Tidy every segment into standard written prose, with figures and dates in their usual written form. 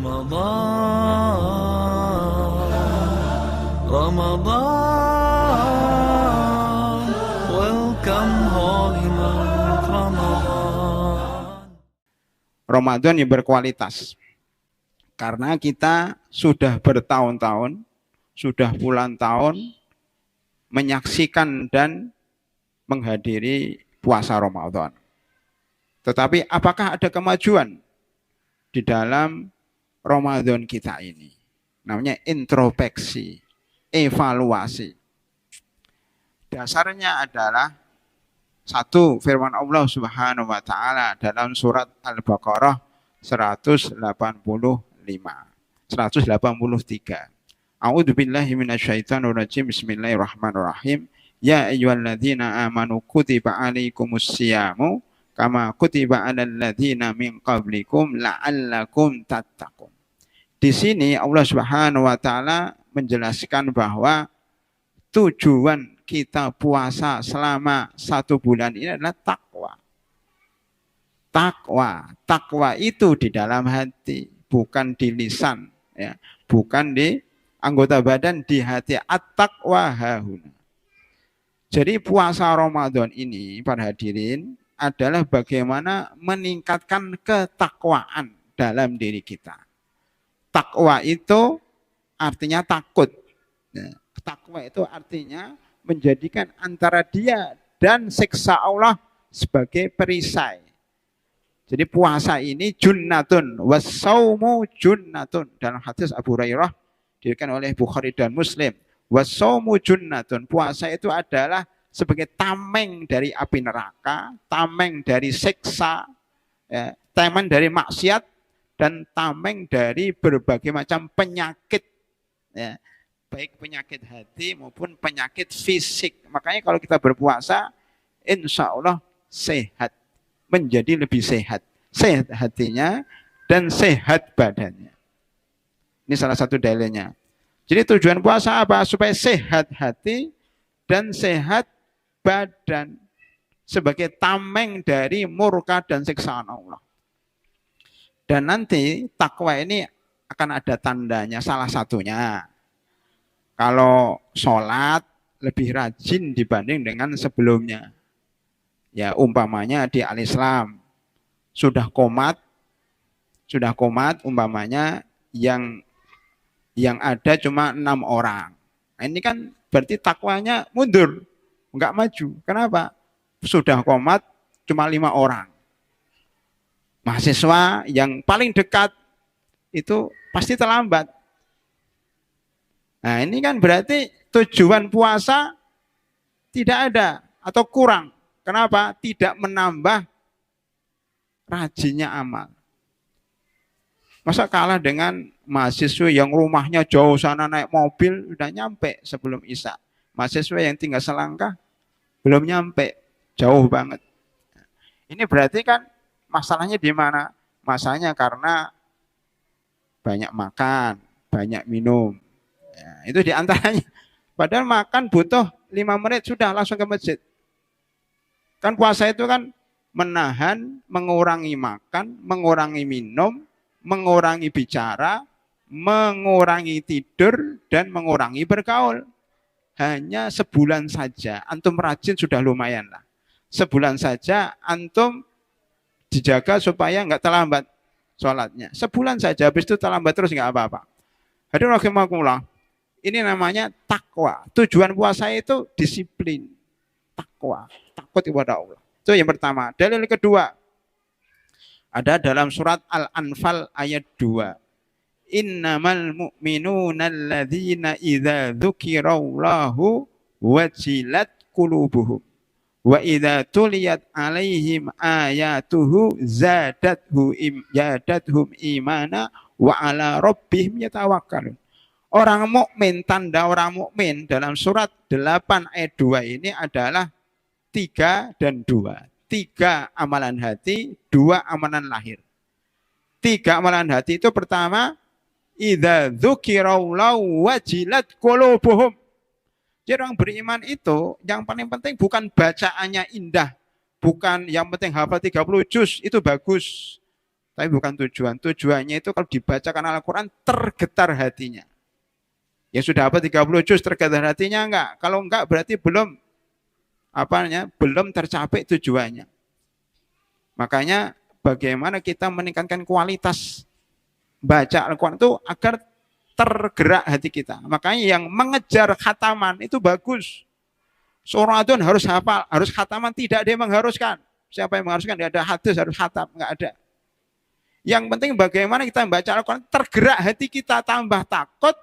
Ramadan, welcome holy month Ramadan. Ramadan yang berkualitas. Karena kita sudah bertahun-tahun, sudah puluhan tahun menyaksikan dan menghadiri puasa Ramadan. Tetapi apakah ada kemajuan di dalam Ramadan kita ini? Namanya introspeksi, evaluasi. Dasarnya adalah satu, firman Allah Subhanahu wa taala dalam surat Al-Baqarah 185, 183. A'udzubillahi minasyaitonirrajim. Bismillahirrahmanirrahim. Ya ayyuhalladzina amanu kutiba alaikumusyiyamu kama kutiba alal ladzina min qablikum la'allakum tattaqun. Di sini Allah Subhanahu wa taala menjelaskan bahwa tujuan kita puasa selama 1 bulan ini adalah takwa. Takwa itu di dalam hati, bukan di lisan, ya, bukan di anggota badan, di hati. At-taqwa hahuna. Jadi puasa Ramadan ini, para hadirin, adalah bagaimana meningkatkan ketakwaan dalam diri kita. Takwa itu artinya takut. Takwa itu artinya menjadikan antara dia dan siksa Allah sebagai perisai. Jadi puasa ini junnatun wasaumu junnatun. Dalam hadis Abu Hurairah diriwayatkan oleh Bukhari dan Muslim. Wasaumu junnatun. Puasa itu adalah sebagai tameng dari api neraka, tameng dari siksa, ya, tameng dari maksiat, dan tameng dari berbagai macam penyakit, ya, baik penyakit hati maupun penyakit fisik. Makanya kalau kita berpuasa, insya Allah sehat, menjadi lebih sehat. Sehat hatinya dan sehat badannya. Ini salah satu dalilnya. Jadi tujuan puasa apa? Supaya sehat hati dan sehat badan. Sebagai tameng dari murka dan siksaan Allah. Dan nanti takwa ini akan ada tandanya, salah satunya. Kalau sholat lebih rajin dibanding dengan sebelumnya. Ya umpamanya di al-Islam sudah komat umpamanya yang ada cuma 6 orang. Nah, ini kan berarti takwanya mundur, enggak maju. Kenapa? Sudah komat cuma 5 orang. Mahasiswa yang paling dekat itu pasti terlambat. Nah ini kan berarti tujuan puasa tidak ada atau kurang. Kenapa? Tidak menambah rajinnya amal. Masa kalah dengan mahasiswa yang rumahnya jauh sana naik mobil udah nyampe sebelum Isya. Mahasiswa yang tinggal selangkah belum nyampe, jauh banget. Ini berarti kan masalahnya di mana? Masalahnya karena banyak makan, banyak minum. Ya, itu di antaranya. Padahal makan butuh 5 menit sudah langsung ke masjid. Kan puasa itu kan menahan, mengurangi makan, mengurangi minum, mengurangi bicara, mengurangi tidur, dan mengurangi bergaul. Hanya sebulan saja, antum rajin sudah lumayan lah. Sebulan saja antum dijaga supaya nggak terlambat sholatnya. Sebulan saja, habis itu terlambat terus nggak apa-apa. Hadirin rahimakumullah, ini namanya takwa. Tujuan puasa itu disiplin, takwa, takut kepada Allah. Itu yang pertama. Dalil kedua ada dalam surat Al-Anfal ayat 2. Innamal mu'minuna alladzina idza dzukirallahu wajilat qulubuhum. Wa idza tuliyat alaihim ayatuhu zadathum imana wa ala rabbihim yatawakkalun. Orang mukmin, tanda orang mukmin dalam surat 8 ayat 2 ini adalah 3 dan 2. 3 amalan hati, 2 amalan lahir. 3 amalan hati itu pertama, idza dzukirallahu wajilat qulubuhum. Jadi orang beriman itu yang paling penting bukan bacaannya indah, bukan yang penting hafal 30 juz, itu bagus. Tapi bukan tujuan. Tujuannya itu kalau dibacakan Al-Quran tergetar hatinya. Ya sudah apa 30 juz tergetar hatinya enggak? Kalau enggak berarti belum belum tercapai tujuannya. Makanya bagaimana kita meningkatkan kualitas baca Al-Quran itu agar tergerak hati kita. Makanya yang mengejar khataman itu bagus. Seorang adun harus hafal, harus khataman, tidak ada yang mengharuskan. Siapa yang mengharuskan? Tidak ada hadis harus khatam, enggak ada. Yang penting bagaimana kita membaca Al-Quran tergerak hati kita, tambah takut,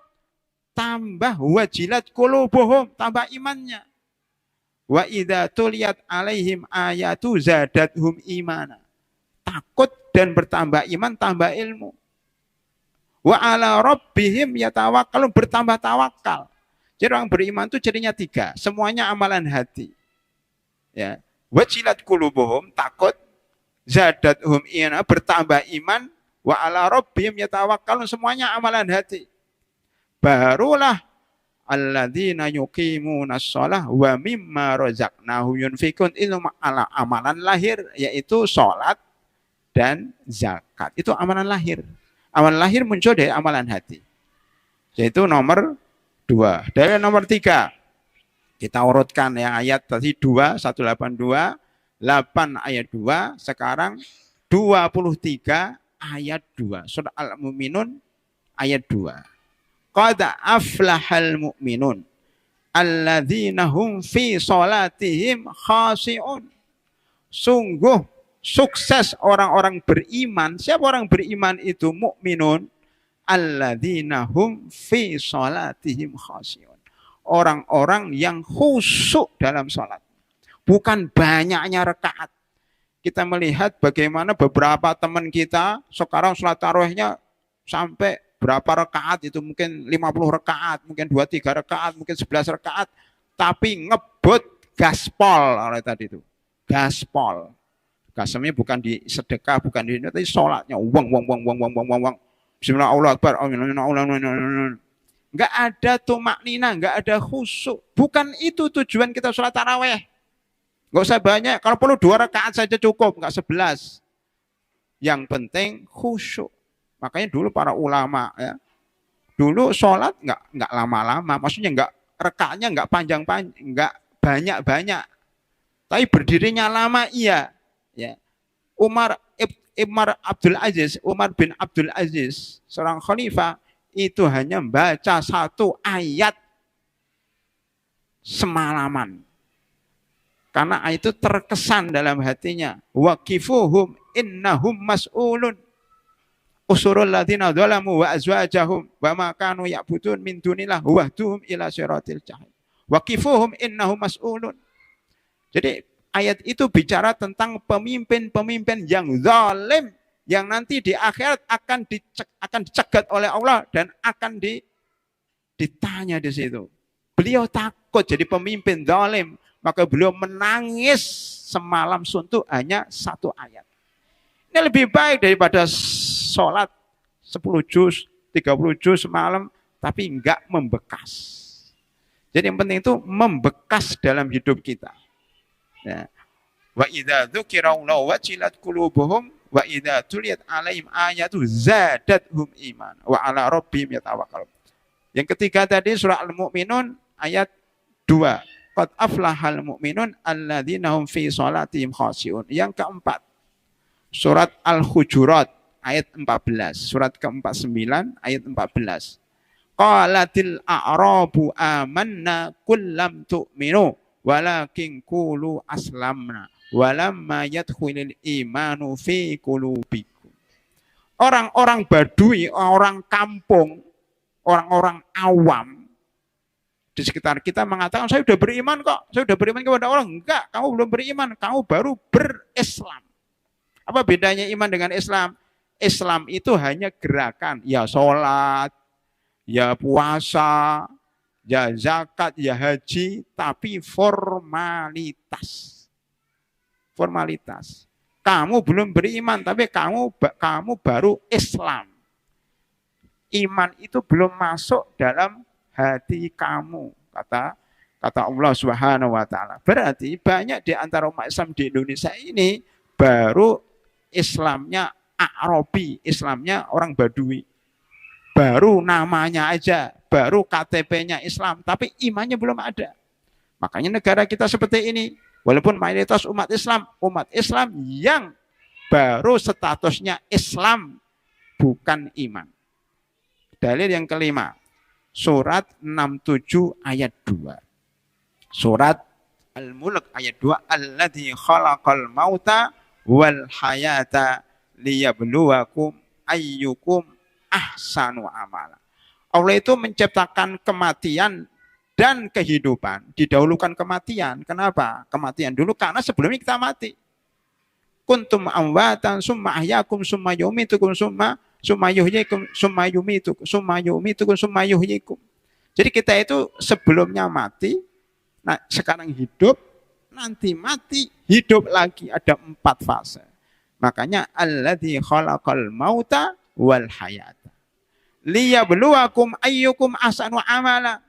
tambah wajilat qulubuhum, tambah imannya. Wa idza tuliyat alaihim ayatu zadathum imana. Takut dan bertambah iman, tambah ilmu. Wa ala rabbihim yatawakkalun, bertambah tawakal. Jadi orang beriman itu cirinya 3, semuanya amalan hati. Ya. Wajilat qulubuhum, takut, zadathum imana, bertambah iman, wa ala rabbihim yatawakkalun, semuanya amalan hati. Barulah alladzina yuqimunas shalah wa mimma razaqnahum yunfikun, itu amalan lahir, yaitu sholat dan zakat. Itu amalan lahir. Amalan lahir muncul dari amalan hati. Yaitu nomor 2. Dari nomor 3, kita urutkan ya, ayat tadi 2, 182, 8 ayat 2, sekarang 23 ayat 2. Surah Al-Mu'minun ayat 2. Qad aflahal mu'minun alladzina hum fi salatihim khashi'un. Sungguh sukses orang-orang beriman. Siapa orang beriman itu? Mukminun alladzina hum fi salatihim khashi'un. Orang-orang yang khusyuk dalam salat. Bukan banyaknya rakaat. Kita melihat bagaimana beberapa teman kita sekarang salat tarawihnya sampai berapa rakaat itu, mungkin 50 rakaat, mungkin 2-3 rakaat, mungkin 11 rakaat, tapi ngebut gaspol oleh tadi itu. Gaspol. Gaspolnya bukan di sedekah, bukan di ini, tapi sholatnya wang. Bismillah, Allah Akbar. Enggak ada tumaknina, enggak ada khusyuk. Bukan itu tujuan kita sholat tarawih. Enggak usah banyak, kalau perlu 2 rakaat saja cukup, enggak 11. Yang penting khusyuk. Makanya dulu para ulama ya, dulu sholat nggak lama-lama, maksudnya nggak rakaatnya nggak panjang-panjang, nggak banyak-banyak, tapi berdirinya lama iya. Ya. Umar bin Abdul Aziz, seorang khalifah itu hanya membaca 1 ayat semalaman, karena itu terkesan dalam hatinya. Waqifuhum innahum mas'ulun. Usurul ladina dzalamu wa azwajahum wa ma kanu ya'budun min dunillah wahduhum ila siratil jahim. Waqifuhum innahum mas'ulun. Jadi ayat itu bicara tentang pemimpin-pemimpin yang zalim, yang nanti di akhirat akan dicegat oleh Allah dan akan ditanya di situ. Beliau takut jadi pemimpin zalim, maka beliau menangis semalam suntuk hanya 1 ayat. Ini lebih baik daripada sholat 10 juz, 30 juz semalam, tapi enggak membekas. Jadi yang penting itu membekas dalam hidup kita. Ya. Wa idza dzukirallahu wajilat qulubuhum wa idza tuliyat alaihim ayatu zadathum iman wa ala rabbihim yatawakkalun. Yang ketiga tadi surah Al-Mu'minun ayat 2. Qad aflahal mu'minun alladzina hum fi shalatihim khashi'un. Yang keempat, surat Al-Hujurat ayat 14, surat ke-49 ayat 14. Qalatil a'rabu amanna kullam tu'minu walakin qulu aslamna walamma yadkhulul imanu fi qulubikum. Orang-orang Badui, orang kampung, orang-orang awam di sekitar kita mengatakan, saya sudah beriman kok, saya sudah beriman kepada Allah. Enggak, kamu belum beriman, kamu baru berislam. Apa bedanya iman dengan Islam? Islam itu hanya gerakan, ya sholat, ya puasa, ya zakat, ya haji, tapi formalitas. Formalitas. Kamu belum beriman, tapi kamu baru Islam. Iman itu belum masuk dalam hati kamu, kata Allah Subhanahu wa taala. Berarti banyak di antara umat Islam di Indonesia ini baru Islamnya Arabi, Islamnya orang Badui. Baru namanya aja, baru KTP-nya Islam, tapi imannya belum ada. Makanya negara kita seperti ini, walaupun mayoritas umat Islam yang baru statusnya Islam, bukan iman. Dalil yang kelima, surat 67 ayat 2. Surat Al-Mulk ayat 2, alladzi khalaqal mauta wal hayata liyabluwakum ayyukum ahsanu amala. Allah itu menciptakan kematian dan kehidupan. Didahulukan kematian. Kenapa? Kematian dulu karena sebelumnya kita mati. Kuntum amwatan summa ahyakum summa yumitukum summa yuhyikum summa yumitukum summa yumitukum summa yuhyikum. Jadi kita itu sebelumnya mati, nah sekarang hidup, nanti mati, hidup lagi. Ada 4 fase. Makanya alladzi khalaqal mauta wal hayata liyabluwakum ayyukum ahsanu amala.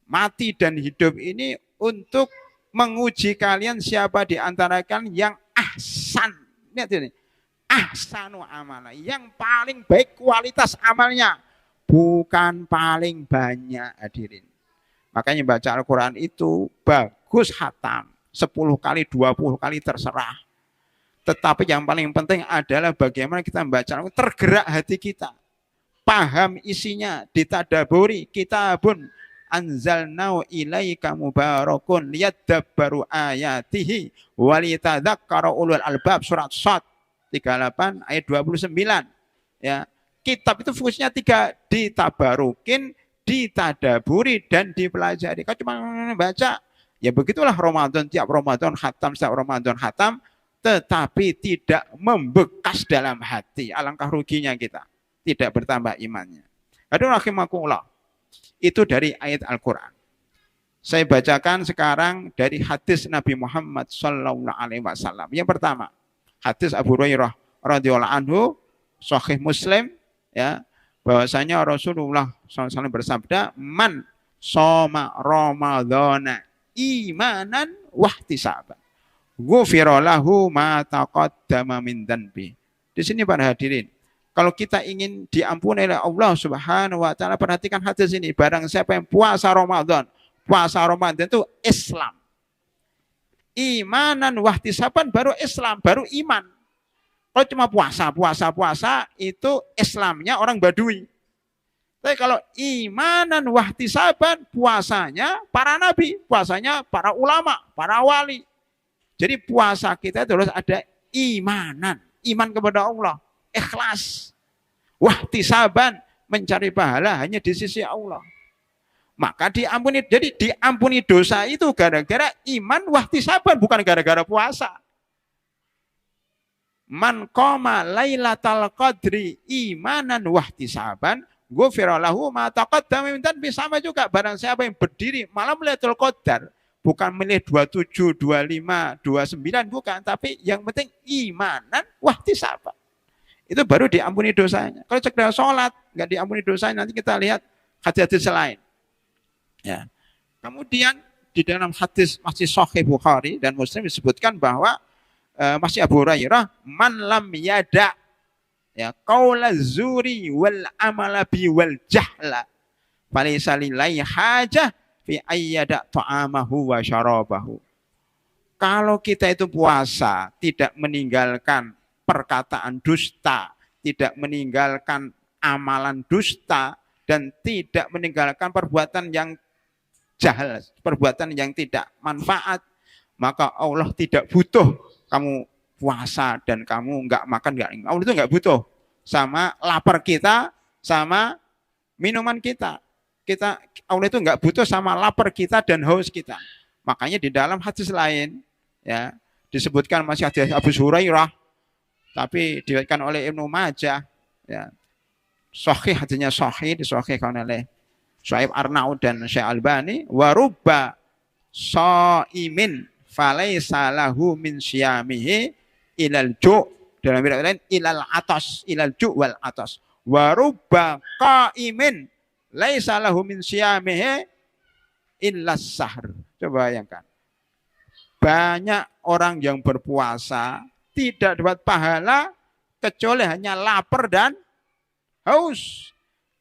Mati dan hidup ini untuk menguji kalian siapa di antara kalian yang ahsan. Lihat ini. Ahsanu amala, yang paling baik kualitas amalnya, bukan paling banyak, hadirin. Makanya baca Al-Qur'an itu bagus khatam 10 kali, 20 kali terserah. Tetapi yang paling penting adalah bagaimana kita membaca Al-Qur'an, tergerak hati kita. Paham isinya, ditadaburi. Kitabun anzalnau ilaika mubarakun liyadabbaru ayatihi walitadzakkara ulul albab, surat Shad 38 ayat 29. Ya, kitab itu fungsinya 3, ditabarukin, ditadaburi dan dipelajari. Kalau cuma baca, ya begitulah Ramadan, tiap Ramadan khatam, setiap Ramadan khatam, tetapi tidak membekas dalam hati. Alangkah ruginya kita. Tidak bertambah imannya. Hadirin rahimakumullah. Itu dari ayat Al-Quran. Saya bacakan sekarang dari hadis Nabi Muhammad SAW. Yang pertama, hadis Abu Hurairah radhiyallahu anhu, Sahih Muslim, ya, bahwasanya Rasulullah SAW bersabda, man shoma Ramadhana imanan wahtisaban, ghufira lahu ma taqaddama min dhanbi. Di sini para hadirin, kalau kita ingin diampuni oleh Allah Subhanahu wa taala, perhatikan hadis ini. Barang siapa yang puasa Ramadan itu Islam. Imanan wahtisaban, baru Islam, baru iman. Kalau cuma puasa itu Islamnya orang Badui. Tapi kalau imanan wahtisaban, puasanya para nabi, puasanya para ulama, para wali. Jadi puasa kita itu harus ada imanan, iman kepada Allah. Ikhlas, wahtisaban, mencari pahala hanya di sisi Allah. Maka diampuni. Jadi diampuni dosa itu gara-gara iman wahtisaban, bukan gara-gara puasa. Man qoma lailatal qadri imanan wahtisaban, ghufira lahu ma taqaddama min dhanbi. Sama juga, barang siapa yang berdiri malam Lailatul Qadar, bukan milih 27, 25, 29, bukan, tapi yang penting imanan wahtisaban. Itu baru diampuni dosanya. Kalau sekedar sholat, nggak diampuni dosanya. Nanti kita lihat hadis-hadis lain. Ya. Kemudian di dalam hadis masih Sahih Bukhari dan Muslim disebutkan bahwa masih Abu Hurairah, man lam yada ya qaula zuri wal amala bi wal jahla falaysa lillahi hajah fi ayyada ta'amahu wa syarabahu. Kalau kita itu puasa, tidak meninggalkan perkataan dusta, tidak meninggalkan amalan dusta, dan tidak meninggalkan perbuatan yang jahal, perbuatan yang tidak manfaat, maka Allah tidak butuh kamu puasa dan kamu nggak makan, nggak. Allah itu nggak butuh sama lapar kita, sama minuman kita. Allah itu nggak butuh sama lapar kita dan haus kita. Makanya di dalam hadis lain, ya, disebutkan masih hadis Abu Hurairah, tapi diriwayatkan oleh Ibnu Majah, ya. Sahih, hadisnya sahih, disahihkan oleh Shu'aib Arnaud dan Syekh Albani. Wa rubba shaimin falaysa lahu min syiyamihi ilal ju', dalam riwayat lain ilal atas, ilal ju' wal atas. Wa rubba qaimin laisa lahu min syiyamihi illas sahr. Coba bayangkan. Banyak orang yang berpuasa tidak dapat pahala kecuali hanya lapar dan haus.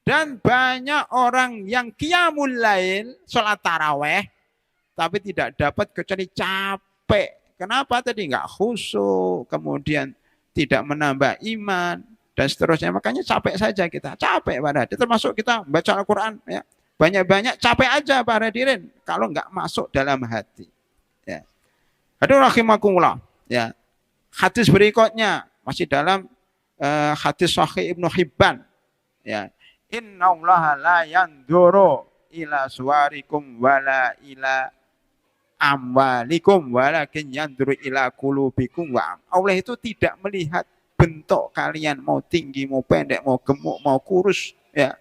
Dan banyak orang yang qiyamul lail, sholat taraweh, tapi tidak dapat kecuali capek. Kenapa tadi? Enggak khusyuk, kemudian tidak menambah iman, dan seterusnya. Makanya capek saja kita. Capek pada hati. Termasuk kita baca Al-Quran. Ya. Banyak-banyak capek aja para hadirin. Kalau enggak masuk dalam hati. Ya. Hadirin rahimakumullah. Ya. Hadis berikutnya. Masih dalam hadis Sahih Ibnu Hibban. Ya. Innallaha la yanduru ila suwarikum wala ila amwalikum walakin yanduru ila qulubikum wa Allah itu tidak melihat bentuk kalian mau tinggi, mau pendek, mau gemuk, mau kurus, ya.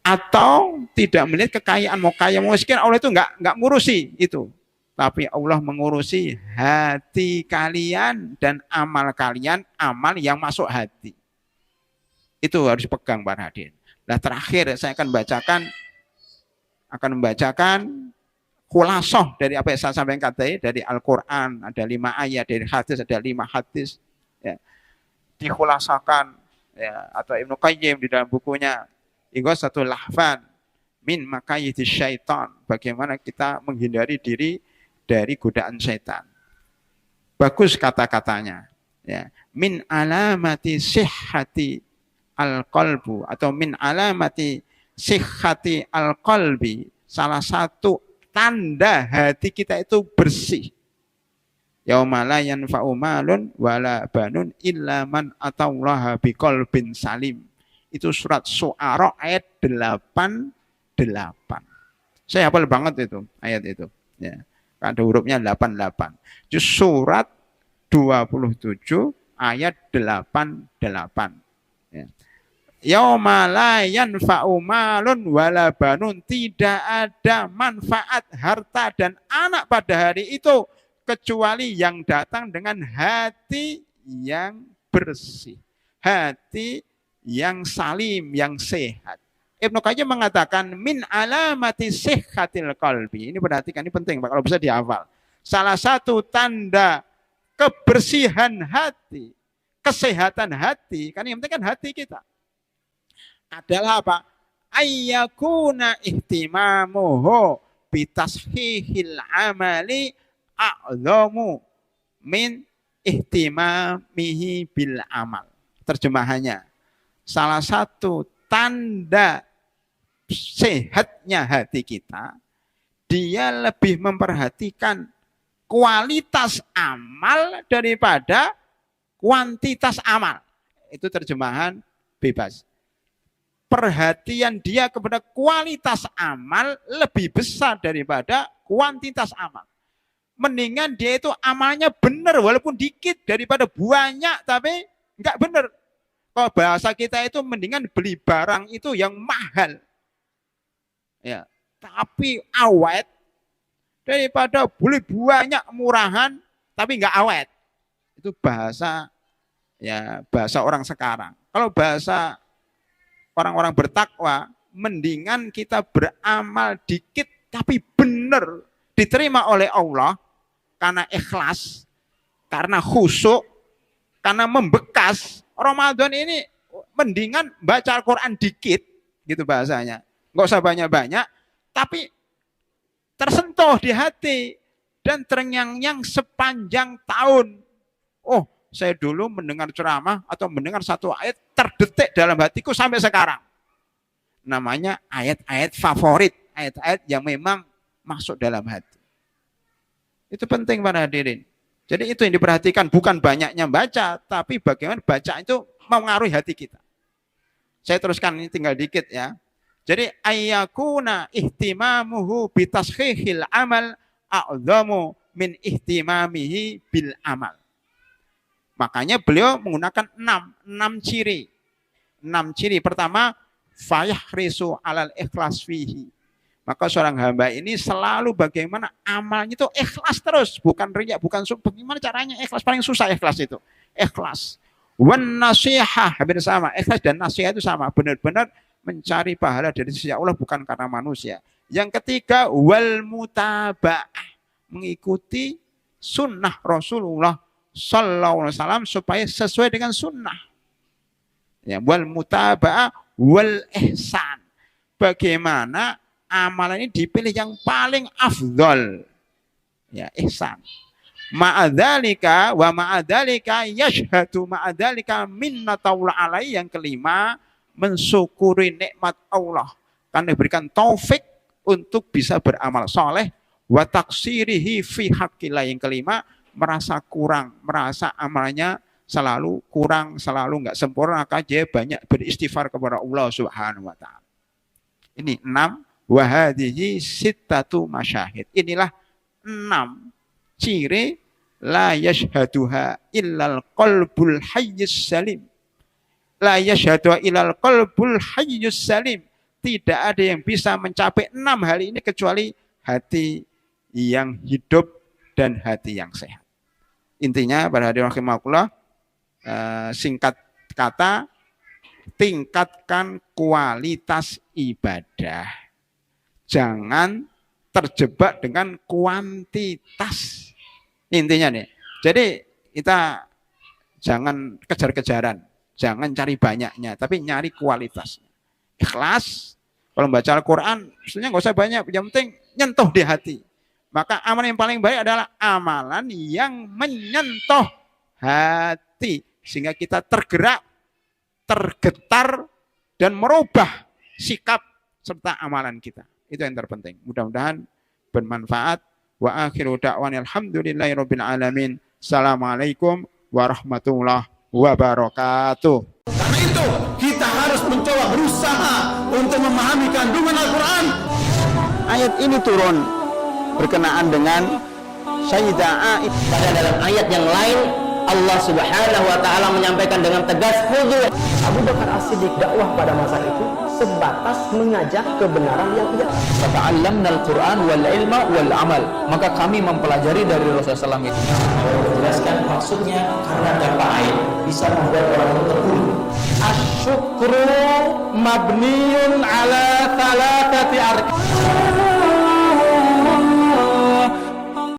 Atau tidak melihat kekayaan, mau kaya, mau miskin, Allah itu enggak ngurusi itu. Tapi Allah mengurusi hati kalian dan amal kalian, amal yang masuk hati. Itu harus dipegang para hadirin. Nah terakhir saya akan membacakan khulasoh dari apa yang saya sampaikan tadi, dari Al-Quran ada 5 ayat, dari hadis ada 5 hadis. Ya. Dikhulasakan ya, atau Ibnu Qayyim di dalam bukunya Ighatsatul Lahfan min Makayidis Syaitan, bagaimana kita menghindari diri dari godaan syaitan. Bagus kata-katanya. Ya. Min alamati sihhati al-qalbu atau min alamati sihhati al-qalbi, salah satu tanda hati kita itu bersih. Yauma la yanfa'u malun wala banun illa man atallaha biqalbin salim. Itu surat Syu'ara ayat 88. Saya hafal banget itu ayat itu. Ya. Ada hurufnya 88. Itu surat 27 ayat 88. Ya. Yauma la yanfa'u malun wala banun, tidak ada manfaat harta dan anak pada hari itu kecuali yang datang dengan hati yang bersih, hati yang salim, yang sehat. Ibnu Qayyim mengatakan min alamati sihhatil qalbi. Ini perhatikan, ini penting Pak, kalau bisa dihafal. Salah satu tanda kebersihan hati, kesehatan hati, kan yang penting kan hati kita, adalah apa? Ayyakuna ihtimamuhu bitashihil amali a'zamu min ihtimamihi bil amal. Terjemahannya, salah satu tanda sehatnya hati kita, dia lebih memperhatikan kualitas amal daripada kuantitas amal. Itu terjemahan bebas. Perhatian dia kepada kualitas amal lebih besar daripada kuantitas amal. Mendingan dia itu amalnya benar walaupun dikit daripada banyak tapi enggak benar. Kalau bahasa kita itu mendingan beli barang itu yang mahal, ya, tapi awet, daripada beli banyak murahan tapi enggak awet. Itu bahasa, ya, bahasa orang sekarang. Kalau bahasa orang-orang bertakwa, mendingan kita beramal dikit tapi benar, diterima oleh Allah karena ikhlas, karena khusyuk, karena membekas. Ramadan ini mendingan baca Al-Quran dikit, gitu bahasanya. Nggak usah banyak-banyak, tapi tersentuh di hati dan terngiang-ngiang sepanjang tahun. Oh, saya dulu mendengar ceramah atau mendengar satu ayat terdetik dalam hatiku sampai sekarang. Namanya ayat-ayat favorit, ayat-ayat yang memang masuk dalam hati. Itu penting para hadirin. Jadi itu yang diperhatikan, bukan banyaknya baca, tapi bagaimana baca itu mempengaruhi hati kita. Saya teruskan, ini tinggal dikit ya. Jadi ayyakuna ihtimamuhu bitashihil amal a'zamu min ihtimamihi bil amal. Makanya beliau menggunakan 6 ciri. 6 ciri. Pertama, fayahrisu alal ikhlas fihi. Maka seorang hamba ini selalu bagaimana amalnya itu ikhlas terus, bukan riya, bukan bagaimana caranya ikhlas, paling susah ikhlas itu. Ikhlas. Wan nasihah, hampir sama. Ikhlas dan nasihat itu sama, benar-benar mencari pahala dari sisi Allah bukan karena manusia. Yang ketiga, wal mutaba'ah, mengikuti sunnah Rasulullah Sallallahu Alaihi Wasallam supaya sesuai dengan sunnah. Ya, wal mutaba'ah wal ihsan. Bagaimana amalan ini dipilih yang paling afdol. Ya, ihsan. Ma'adzalika wa ma'adzalika yashhadu ma'adzalika minnataullah alaihi. Yang kelima, mensyukuri nikmat Allah karena diberikan taufik untuk bisa beramal soleh. Wa taksirihi fi haqqillah. Yang kelima, merasa kurang, merasa amalnya selalu kurang, selalu nggak sempurna, maka dia banyak beristighfar kepada Allah Subhanahu wa taala. Ini 6 wa hadhihi sittatu masyahid. Inilah 6 ciri la yashhaduha illal qalbul hayyus salim. La yashhaduha illal qalbul hayyus salim. Tidak ada yang bisa mencapai 6 hal ini kecuali hati yang hidup dan hati yang sehat. Intinya pada hadirin rahimakumullah, singkat kata, tingkatkan kualitas ibadah. Jangan terjebak dengan kuantitas. Intinya nih. Jadi kita jangan kejar-kejaran, jangan cari banyaknya, tapi nyari kualitasnya. Ikhlas. Kalau membaca Al-Quran, sebenarnya nggak usah banyak, yang penting nyentuh di hati. Maka amalan yang paling baik adalah amalan yang menyentuh hati. Sehingga kita tergerak, tergetar, dan merubah sikap serta amalan kita. Itu yang terpenting. Mudah-mudahan bermanfaat. Wa akhiru da'wani alhamdulillahirabbil alamin. Assalamualaikum warahmatullahi wabarakatuh. Karena itu kita harus mencoba berusaha untuk memahami kandungan Al-Quran. Ayat ini turun berkenaan dengan Sayyidah Aisyah. Pada dalam ayat yang lain Allah Subhanahu wa taala menyampaikan dengan tegas, khudhu. Abu Bakar As-Siddiq dakwah pada masa itu sebatas mengajak kebenaran yang ia. Fata'allamna al-Qur'an wal ilma wal amal. Maka kami mempelajari dari Rasulullah SAW itu. Jelaskan maksudnya karena dampak air bisa membuat orang itu terbunuh. Asyukru mabniun ala thalathati arkan.